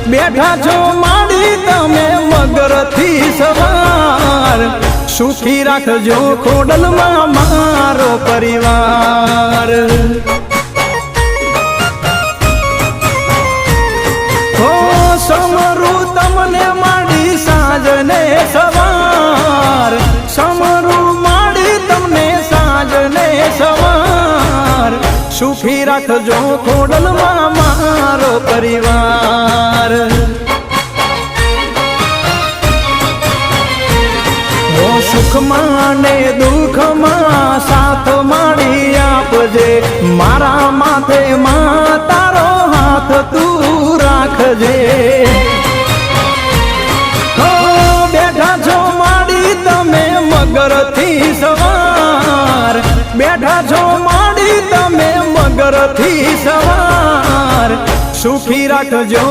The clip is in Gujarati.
બેઠા છો માડી તમે મગરથી સવાર સુખી રાખજો ખોડલમાં મારો પરિવાર હો સમરું તમને માડી સાંજને સવાર સમરું માડી તમને સાંજને સવાર સુખી રાખજો ખોડલમાં મારો પરિવાર સુખમાં ને દુઃખમાં સાથ માડી આપજે મારા માથે માં તારો હાથ તું રાખજે હો બેઠા છો માડી તમે મગરથી સવાર બેઠા છો માડી તમે મગરથી સવાર સુખી રાખજો